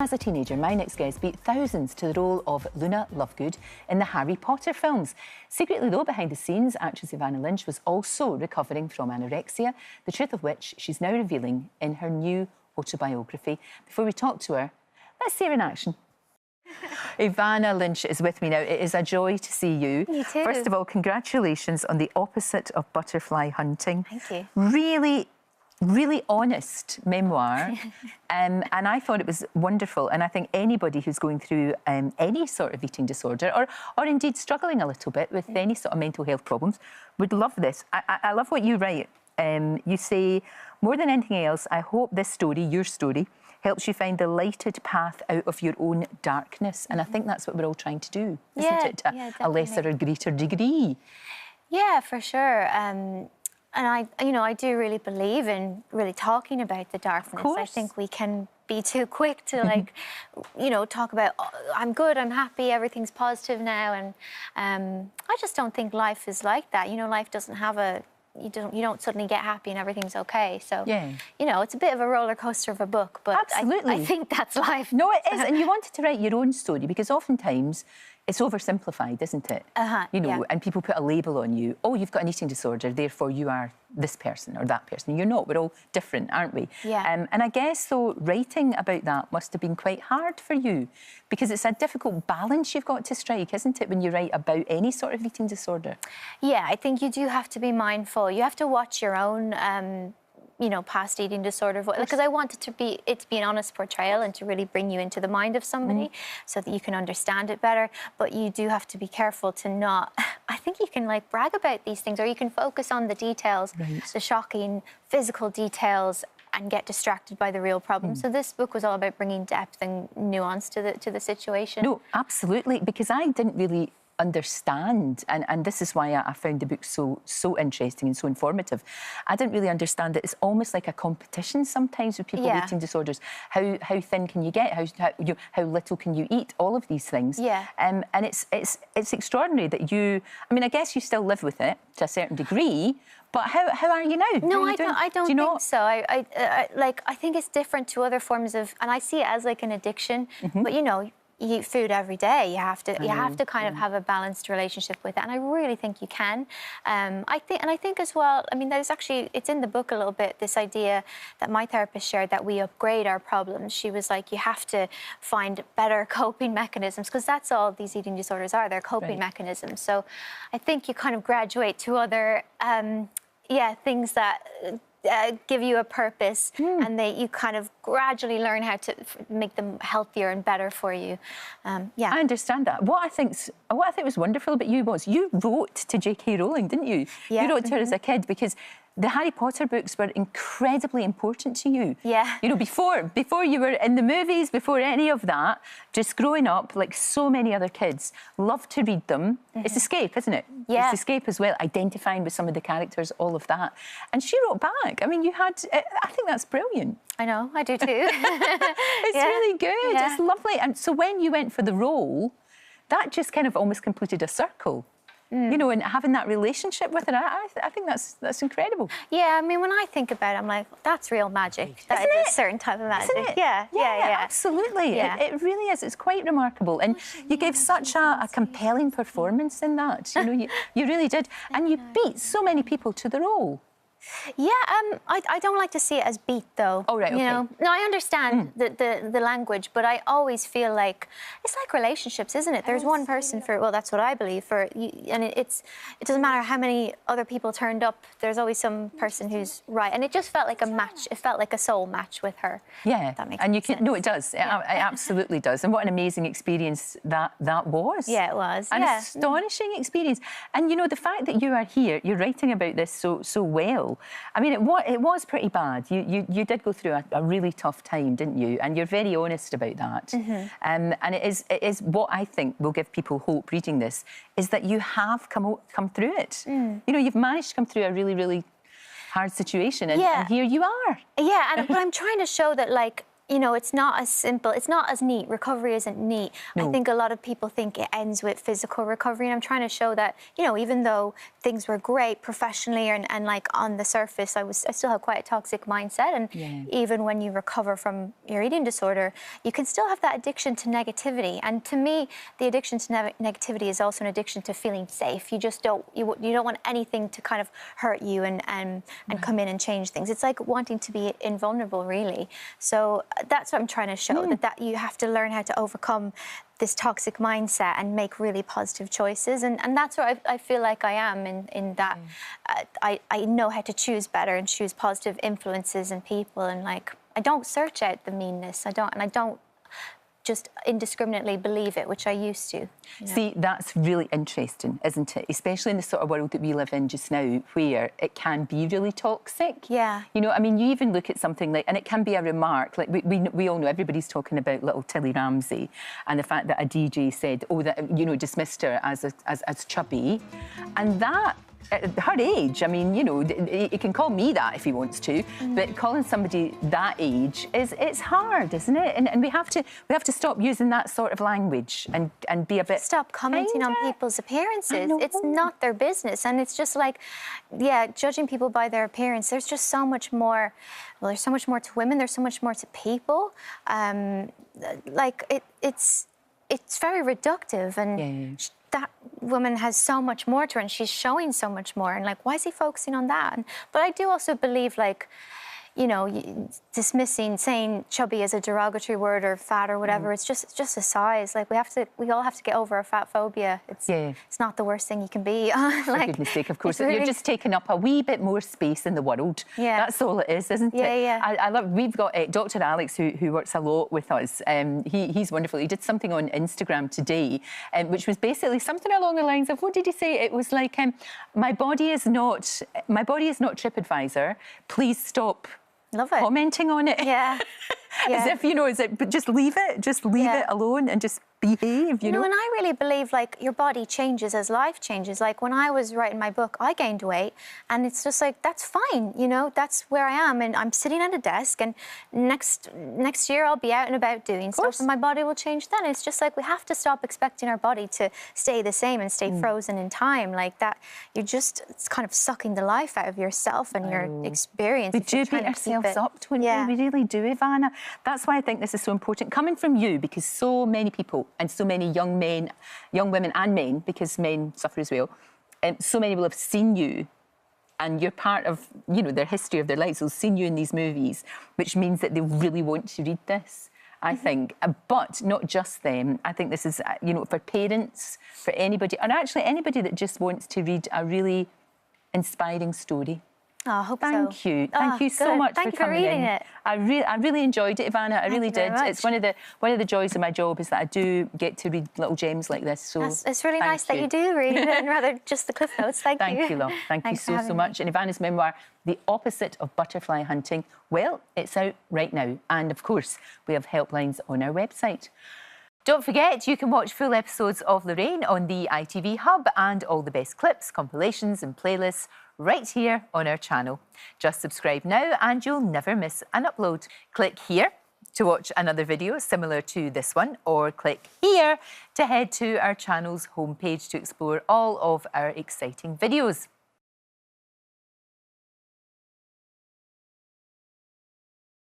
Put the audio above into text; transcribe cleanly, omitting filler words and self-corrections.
As a teenager, my next guest beat thousands to the role of Luna Lovegood in the Harry Potter films. Secretly, though, behind the scenes, actress Evanna Lynch was also recovering from anorexia, the truth of which she's now revealing in her new autobiography. Before we talk to her, let's see her in action. Evanna Lynch is with me now. It is a joy to see you. You too. First of all, congratulations on The Opposite of Butterfly Hunting. Thank you. Really honest memoir. And I thought it was wonderful. And I think anybody who's going through any sort of eating disorder or indeed struggling a little bit with any sort of mental health problems would love this. I love what you write. You say, more than anything else, I hope this story, your story, helps you find the lighted path out of your own darkness. And I think that's what we're all trying to do, isn't it? To a lesser or greater degree. Yeah, for sure. And I do really believe in really talking about the darkness. I think we can be too quick to talk about, oh, I'm good, I'm happy, everything's positive now. And I just don't think life is like that. Life doesn't have you don't suddenly get happy and everything's okay. So, it's a bit of a roller coaster of a book, but absolutely. I think that's life. No, it is. And you wanted to write your own story because oftentimes it's oversimplified, isn't it? And people put a label on you. Oh, you've got an eating disorder, therefore you are this person or that person. You're not. We're all different, aren't we? Yeah. And I guess, though, writing about that must have been quite hard for you because it's a difficult balance you've got to strike, isn't it, when you write about any sort of eating disorder? Yeah, I think you do have to be mindful. You have to watch your own past eating disorder, because I want it to be an honest portrayal and to really bring you into the mind of somebody so that you can understand it better. But you do have to be careful to not, I think you can brag about these things, or you can focus on the details, the shocking physical details, and get distracted by the real problem. So this book was all about bringing depth and nuance to the situation. No, absolutely, because I didn't really understand, and this is why I found the book so interesting and so informative. I didn't really understand that it's almost like a competition sometimes with people with eating disorders. How thin can you get? How little can you eat? All of these things. And it's extraordinary that you. I mean, I guess you still live with it to a certain degree. But how are you now? No, I don't think so. I think it's different to other forms of, and I see it as like an addiction. But you eat food every day. You have to kind of have a balanced relationship with it, and I really think you can. I think as well. I mean, it's in the book a little bit. This idea that my therapist shared, that we upgrade our problems. She was like, you have to find better coping mechanisms, because that's all these eating disorders are. They're coping mechanisms. So, I think you kind of graduate to other, things that give you a purpose, and you kind of gradually learn how to make them healthier and better for you. I understand that. What I think was wonderful about you was you wrote to JK Rowling, didn't you? Yeah. You wrote to her as a kid because the Harry Potter books were incredibly important to you. Yeah. Before you were in the movies, before any of that, just growing up, like so many other kids, loved to read them. It's escape, isn't it? Yeah. It's escape as well, identifying with some of the characters, all of that. And she wrote back. I mean, I think that's brilliant. I know, I do too. It's really good. Yeah. It's lovely. And so when you went for the role, that just kind of almost completed a circle. And having that relationship with her, I think that's incredible. Yeah, I mean, when I think about it, I'm like, that's real magic. That is a certain type of magic. Isn't it? Yeah, absolutely. Yeah. It really is. It's quite remarkable. And you gave such a compelling performance in that. You really did. And you beat so many people to the role. Yeah, I don't like to see it as beat, though. Oh, right, okay. No, I understand the language, but I always feel like it's like relationships, isn't it? There's one person well, that's what I believe, and it doesn't matter how many other people turned up, there's always some person who's right. And it just felt like a match. It felt like a soul match with her. Yeah, that makes sense. No, it does. It absolutely does. And what an amazing experience that was. Yeah, it was. An astonishing experience. And, the fact that you are here, you're writing about this so well. I mean, it was pretty bad. You did go through a really tough time, didn't you? And you're very honest about that. And it is what I think will give people hope reading this, is that you have come through it. You've managed to come through a really hard situation, and here you are. Yeah, but I'm trying to show that, you know, it's not as simple, it's not as neat. Recovery isn't neat. No. I think a lot of people think it ends with physical recovery, and I'm trying to show that, you know, even though things were great professionally and like on the surface, I still have quite a toxic mindset, and even when you recover from your eating disorder, you can still have that addiction to negativity. And to me, the addiction to negativity is also an addiction to feeling safe. You just don't, you don't want anything to kind of hurt you and come in and change things. It's like wanting to be invulnerable, really. So that's what I'm trying to show, that you have to learn how to overcome this toxic mindset and make really positive choices. And that's where I feel like I am in that I know how to choose better and choose positive influences and people. And like, I don't search out the meanness. I don't just indiscriminately believe it, which I used to. You know? See, that's really interesting, isn't it? Especially in the sort of world that we live in just now, where it can be really toxic. Yeah. You know, I mean, you even look at something like, and it can be a remark, like we all know, everybody's talking about little Tilly Ramsey and the fact that a DJ said, oh, that, you know, dismissed her as chubby. And that, at her age, I mean, you know, he can call me that if he wants to, but calling somebody that age it's hard, isn't it? And we have to stop using that sort of language and be a bit. Stop commenting on people's appearances. It's not their business, and it's just like, yeah, judging people by their appearance. There's just so much more. Well, there's so much more to women. There's so much more to people. Like it's very reductive, and that woman has so much more to her, and she's showing so much more. And like, why is he focusing on that? But I do also believe, like, you know, dismissing, saying chubby as a derogatory word or fat or whatever, it's just a size. Like, we all have to get over our fat phobia. It's not the worst thing you can be. Like, for goodness sake, of course. Really... You're just taking up a wee bit more space in the world. Yeah. That's all it is, isn't it? Yeah. I love, we've got Dr Alex, who works a lot with us. He's wonderful. He did something on Instagram today, which was basically something along the lines of, what did he say? It was like, my body is not TripAdvisor. Please stop commenting on it. Yeah. As if, you know, but just leave it alone and just behave, you know? And I really believe, like, your body changes as life changes. Like, when I was writing my book, I gained weight, and it's just like, that's fine, you know, that's where I am, and I'm sitting at a desk, and next year I'll be out and about doing stuff, and my body will change then. It's just like, we have to stop expecting our body to stay the same and stay frozen in time. Like that, it's kind of sucking the life out of yourself and your experience. We do beat ourselves up, don't we? We really do, Evanna. That's why I think this is so important, coming from you, because so many people, and so many young men, young women and men, because men suffer as well, and so many will have seen you, and you're part of, you know, their history of their lives. They'll seen you in these movies, which means that they really want to read this, I think. But not just them. I think this is, you know, for parents, for anybody, and actually anybody that just wants to read a really inspiring story. Oh, I hope Thank you. Thank you so much for coming reading in. it. I really enjoyed it, Evanna. I really did. It's one of the joys of my job is that I do get to read little gems like this. So it's really nice that you do read it, and rather just the cliff notes. Thank you. Thank you, love. Thank you so much. And Evanna's memoir, The Opposite of Butterfly Hunting, well, it's out right now. And of course, we have helplines on our website. Don't forget, you can watch full episodes of Lorraine on the ITV Hub, and all the best clips, compilations and playlists right here on our channel. Just subscribe now and you'll never miss an upload. Click here to watch another video similar to this one, or click here to head to our channel's homepage to explore all of our exciting videos.